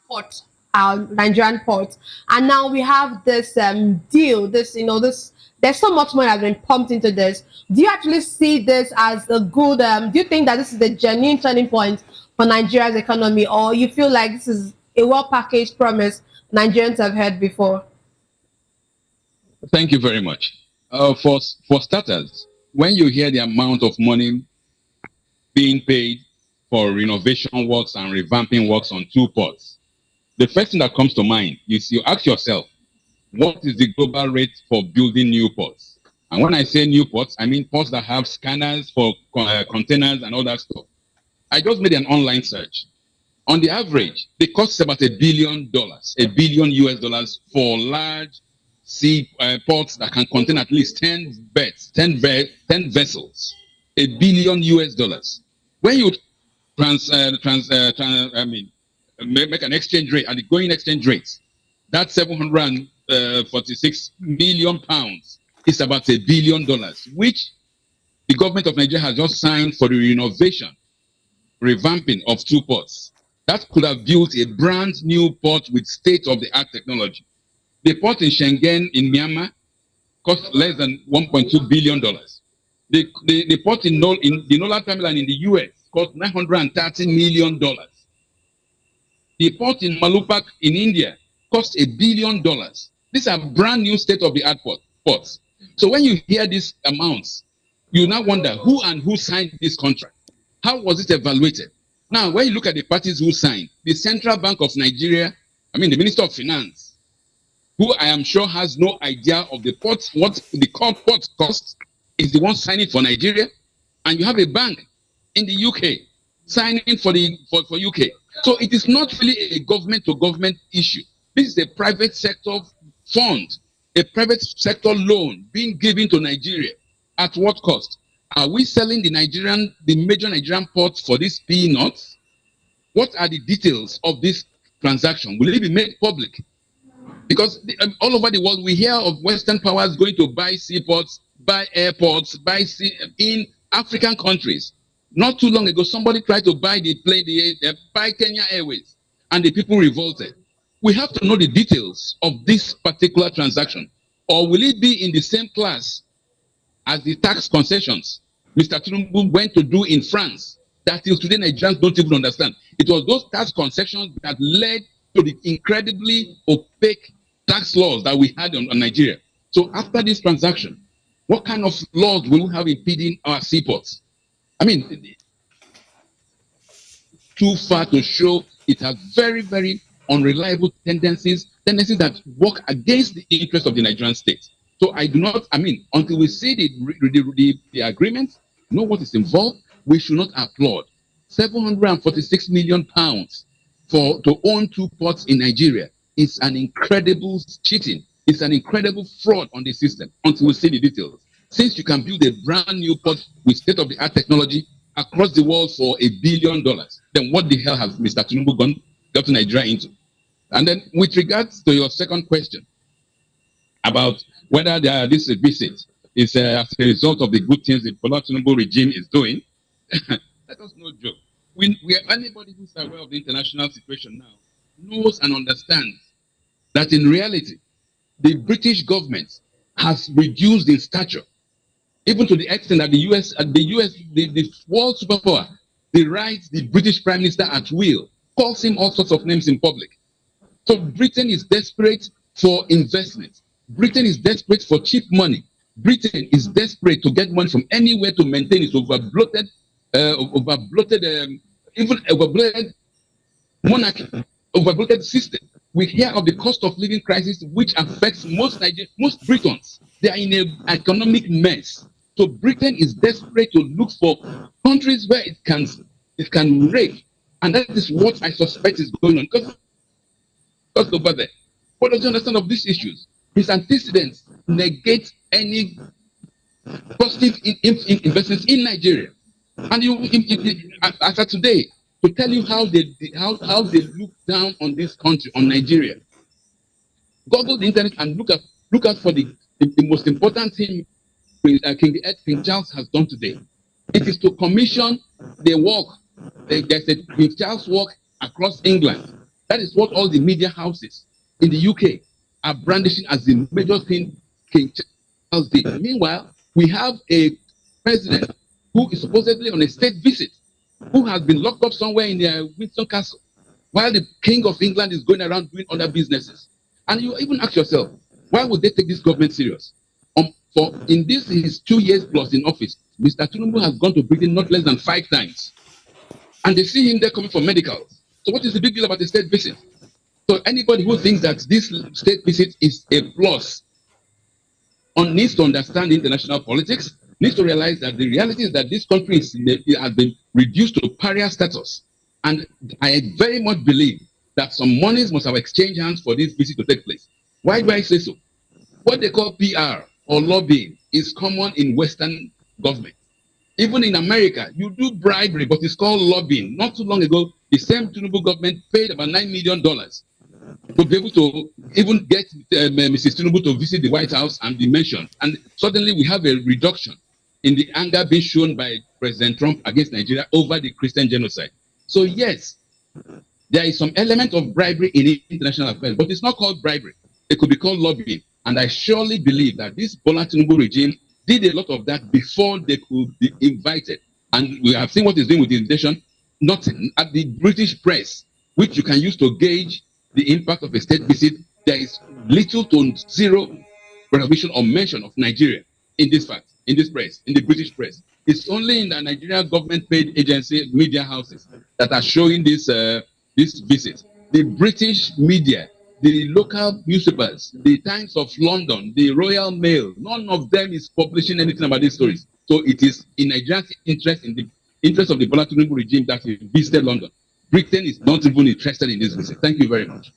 port, Nigerian port, and now we have this deal. This there's so much money has been pumped into this. Do you actually see this as a good? Do you think that this is the genuine turning point for Nigeria's economy, or you feel like this is a well-packaged promise Nigerians have heard before? Thank you very much. For starters, when you hear the amount of money being paid for renovation works and revamping works on two ports, the first thing that comes to mind is you ask yourself, what is the global rate for building new ports? And when I say new ports, I mean ports that have scanners for containers and all that stuff. I just made an online search. On the average, they cost about $1 billion, $1 billion US for large sea ports that can contain at least 10 berths, 10 vessels. $1 billion US. When you make an exchange rate at the going exchange rates, that 746 million pounds is about $1 billion, which the government of Nigeria has just signed for the renovation, revamping of two ports. That could have built a brand new port with state-of-the-art technology. The port in Schengen in Myanmar cost less than $1.2 billion. The port in the Nola terminal in the US cost $930 million. The port in Malupak in India cost $1 billion. These are brand new state-of-the-art ports. So when you hear these amounts, you now wonder who signed this contract? How was it evaluated? Now, when you look at the parties who signed, the Central Bank of Nigeria, the Minister of Finance, who I am sure has no idea of the ports, what the port cost, is the one signing for Nigeria. And you have a bank in the UK signing for UK. So it is not really a government-to-government issue. This is a private sector fund, a private sector loan being given to Nigeria. At what cost? Are we selling the major Nigerian ports for these peanuts? What are the details of this transaction? Will it be made public? Because all over the world, we hear of Western powers going to buy seaports, buy airports, in African countries. Not too long ago, somebody tried to buy buy Kenya Airways, and the people revolted. We have to know the details of this particular transaction, or will it be in the same class as the tax concessions Mr. Tinubu went to do in France that till today Nigerians don't even understand? It was those tax concessions that led to the incredibly opaque tax laws that we had on Nigeria. So after this transaction, what kind of laws will we have impeding our seaports? Too far to show it has very, very unreliable tendencies that work against the interest of the Nigerian state. So I do not, until we see the agreement, know what is involved, we should not applaud. 746 million pounds to own two ports in Nigeria is an incredible cheating. It's an incredible fraud on the system until we see the details. Since you can build a brand new port with state-of-the-art technology across the world for $1 billion, then what the hell has Mr. Tinubu got to Nigeria into? And then with regards to your second question about whether this visit is as a result of the good things the Bola Tinubu regime is doing, let us not joke. Anybody who's aware of the international situation now knows and understands that in reality, the British government has reduced in stature, even to the extent that the world superpower, writes the British Prime Minister at will, calls him all sorts of names in public. So Britain is desperate for investment. Britain is desperate for cheap money. Britain is desperate to get money from anywhere to maintain its overbloated monarchy, overbloated system. We hear of the cost of living crisis, which affects most Britons. They are in an economic mess. So Britain is desperate to look for countries where it can rake, and that is what I suspect is going on. Because over there, what does you understand of these issues? His antecedents negate any positive investments in Nigeria. And as of today, to tell you how they look down on this country, on Nigeria. Google the internet and look out for the most important thing King Charles has done today. It is to commission the work. There's a King Charles walk across England. That is what all the media houses in the UK are brandishing as the major thing King Charles did. Meanwhile, we have a president who is supposedly on a state visit, who has been locked up somewhere in Windsor Castle, while the King of England is going around doing other businesses. And you even ask yourself, why would they take this government serious? For in this his 2 years plus in office, Mr. Tinubu has gone to Britain not less than 5 times, and they see him there coming for medicals. So what is the big deal about the state visit? So anybody who thinks that this state visit is a plus needs to understand international politics, needs to realize that the reality is that this country has been reduced to pariah status. And I very much believe that some monies must have exchanged hands for this visit to take place. Why do I say so? What they call PR or lobbying is common in Western government. Even in America, you do bribery, but it's called lobbying. Not too long ago, the same Tinubu government paid about $9 million to be able to even get Mrs. Tinubu to visit the White House and be mentioned. And suddenly we have a reduction in the anger being shown by President Trump against Nigeria over the Christian genocide. So yes, there is some element of bribery in international affairs, but it's not called bribery. It could be called lobbying. And I surely believe that this Bola Tinubu regime did a lot of that before they could be invited. And we have seen what is doing with the invitation. Nothing at the British press, which you can use to gauge the impact of a state visit. There is little to zero recognition or mention of Nigeria in this fact, in this press, in the British press. It's only in the Nigerian government-paid agency media houses that are showing this this visit. The British media, the local newspapers, the Times of London, the Royal Mail, none of them is publishing anything about these stories. So it is in Nigeria's interest, in the interest of the Bola Tinubu regime, that he visited London. Britain is not even interested in this visit. Thank you very much.